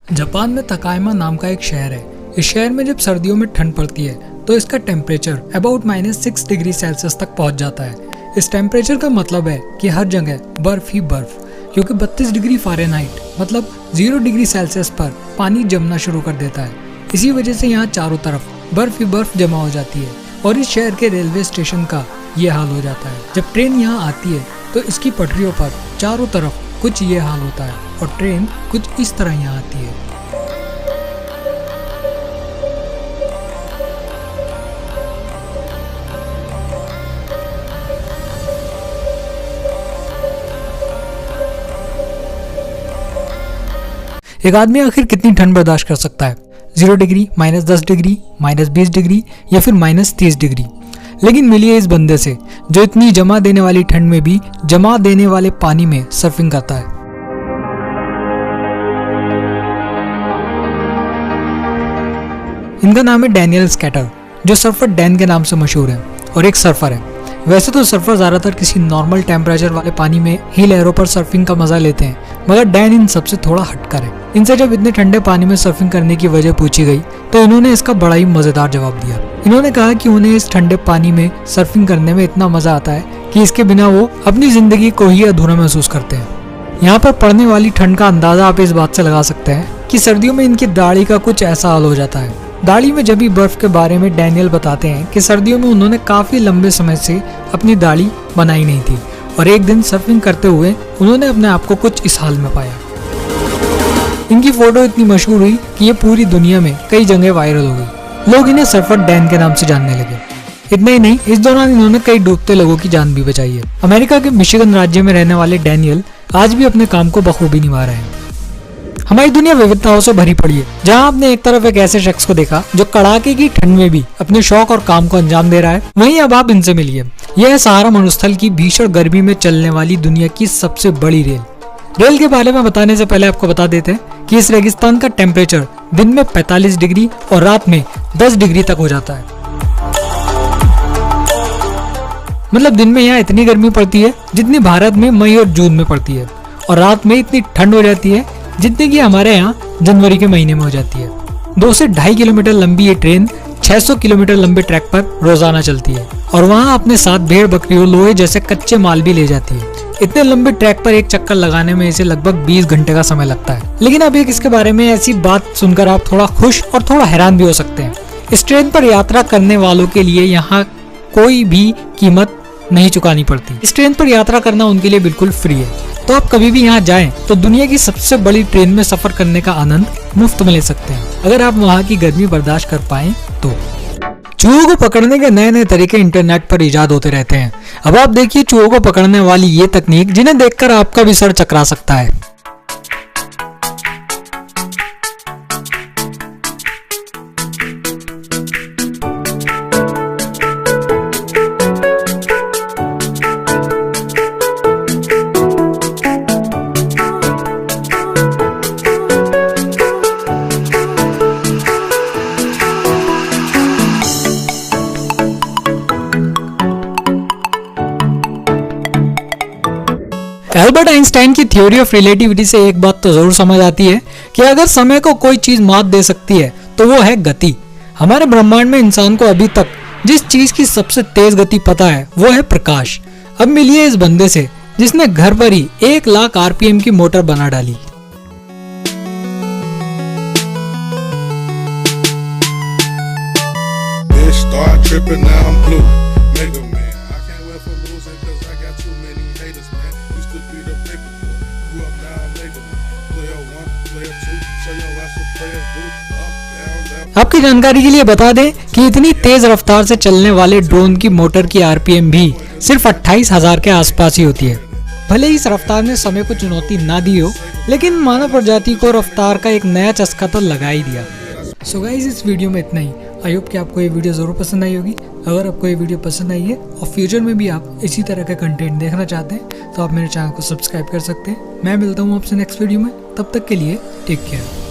Japan में तकायमा नाम का एक शहर है। इस शहर में जब सर्दियों में ठंड पड़ती है तो इसका टेम्परेचर अबाउट -6 डिग्री सेल्सियस तक पहुंच जाता है। इस टेम्परेचर का मतलब है कि हर जगह बर्फ ही बर्फ, क्योंकि 32 डिग्री फ़ारेनहाइट मतलब 0 डिग्री सेल्सियस पर पानी जमना शुरू कर देता है। इसी वजह से यहाँ चारों तरफ बर्फ ही बर्फ जमा हो जाती है और इस शहर के रेलवे स्टेशन का ये हाल हो जाता है। जब ट्रेन यहाँ आती है तो इसकी पटरियों पर चारों तरफ कुछ ये हाल होता है और ट्रेन कुछ इस तरह यहाँ आती है। एक आदमी आखिर कितनी ठंड बर्दाश्त कर सकता है? 0 डिग्री, -10 डिग्री, -20 डिग्री या फिर -30 डिग्री। लेकिन मिलिए इस बंदे से जो इतनी जमा देने वाली ठंड में भी जमा देने वाले पानी में सर्फिंग करता है। इनका नाम है डैनियल स्कैटर, जो सर्फर डैन के नाम से मशहूर है और एक सर्फर है। वैसे तो सर्फर ज्यादातर किसी नॉर्मल टेम्परेचर वाले पानी में ही लहरों पर सर्फिंग का मजा लेते हैं, मगर डैन इन सबसे थोड़ा हटकर है। इनसे जब इतने ठंडे पानी में सर्फिंग करने की वजह पूछी गई तो इन्होंने इसका बड़ा ही मजेदार जवाब दिया। इन्होंने कहा कि उन्हें इस ठंडे पानी में सर्फिंग करने में इतना मजा आता है कि इसके बिना वो अपनी जिंदगी को ही अधूरा महसूस करते हैं। यहाँ पर पड़ने वाली ठंड का अंदाजा आप इस बात से लगा सकते हैं कि सर्दियों में इनकी दाढ़ी का कुछ ऐसा हाल हो जाता है। दाढ़ी में जब भी बर्फ के बारे में डैनियल बताते हैं कि सर्दियों में उन्होंने काफी लंबे समय से अपनी दाढ़ी बनाई नहीं थी और एक दिन सर्फिंग करते हुए उन्होंने अपने आप को कुछ इस हाल में पाया। इनकी फोटो इतनी मशहूर हुई कि ये पूरी दुनिया में कई जगह वायरल हो गई। लोग इन्हें सर्फर डैन के नाम से जानने लगे। इतना ही नहीं, इस दौरान इन्होंने कई डूबते लोगों की जान भी बचाई है। अमेरिका के मिशिगन राज्य में रहने वाले डैनियल आज भी अपने काम को बखूबी निभा रहे हैं। हमारी दुनिया विविधताओं से भरी पड़ी है। जहां आपने एक तरफ एक ऐसे शख्स को देखा जो कड़ाके की ठंड में भी अपने शौक और काम को अंजाम दे रहा है, वहीं अब आप इनसे मिलिए। यह है सहारा मरुस्थल की भीषण गर्मी में चलने वाली दुनिया की सबसे बड़ी रेल। रेल के बारे में बताने से पहले आपको बता देते हैं कि इस रेगिस्तान का टेम्परेचर दिन में 45 डिग्री और रात में 10 डिग्री तक हो जाता है। मतलब दिन में यहाँ इतनी गर्मी पड़ती है जितनी भारत में मई और जून में पड़ती है, और रात में इतनी ठंड हो जाती है जितनी कि हमारे यहाँ जनवरी के महीने में हो जाती है। 2 से 2.5 किलोमीटर लंबी ये ट्रेन 600 किलोमीटर लंबे ट्रैक पर रोजाना चलती है और वहाँ अपने साथ भेड़ बकरियों लोहे जैसे कच्चे माल भी ले जाती है। इतने लंबे ट्रैक पर एक चक्कर लगाने में इसे लगभग 20 घंटे का समय लगता है। लेकिन अब एक इसके बारे में ऐसी बात सुनकर आप थोड़ा खुश और थोड़ा हैरान भी हो सकते हैं। इस ट्रेन पर यात्रा करने वालों के लिए यहाँ कोई भी कीमत नहीं चुकानी पड़ती। इस ट्रेन पर यात्रा करना उनके लिए बिल्कुल फ्री है। तो आप कभी भी यहाँ जाएं तो दुनिया की सबसे बड़ी ट्रेन में सफर करने का आनंद मुफ्त में ले सकते हैं, अगर आप वहाँ की गर्मी बर्दाश्त कर पाएं तो। चूहों को पकड़ने के नए नए तरीके इंटरनेट पर इजाद होते रहते हैं। अब आप देखिए चूहों को पकड़ने वाली ये तकनीक जिन्हें देखकर आपका भी सर चकरा सकता है। एल्बर्ट आइंस्टाइन की थ्योरी ऑफ रिलेटिविटी से एक बात तो जरूर समझ आती है कि अगर समय को कोई चीज मात दे सकती है तो वो है गति। हमारे ब्रह्मांड में इंसान को अभी तक जिस चीज की सबसे तेज गति पता है वो है प्रकाश। अब मिलिए इस बंदे से जिसने घर पर ही 1 लाख RPM की मोटर बना डाली। आपकी जानकारी के लिए बता दें कि इतनी तेज रफ्तार से चलने वाले ड्रोन की मोटर की RPM भी सिर्फ 28,000 के आसपास ही होती है। भले ही इस रफ्तार ने समय को चुनौती ना दी हो, लेकिन मानव प्रजाति को रफ्तार का एक नया चस्का तो लगा ही दिया। सो गाइस, इस वीडियो में इतना ही। आई होप कि आपको ये वीडियो जरूर पसंद आई होगी। अगर आपको ये वीडियो पसंद आई है और फ्यूचर में भी आप इसी तरह का कंटेंट देखना चाहते हैं तो आप मेरे चैनल को सब्सक्राइब कर सकते हैं। मैं मिलता हूँ आपसे नेक्स्ट वीडियो में, तब तक के लिए टेक केयर।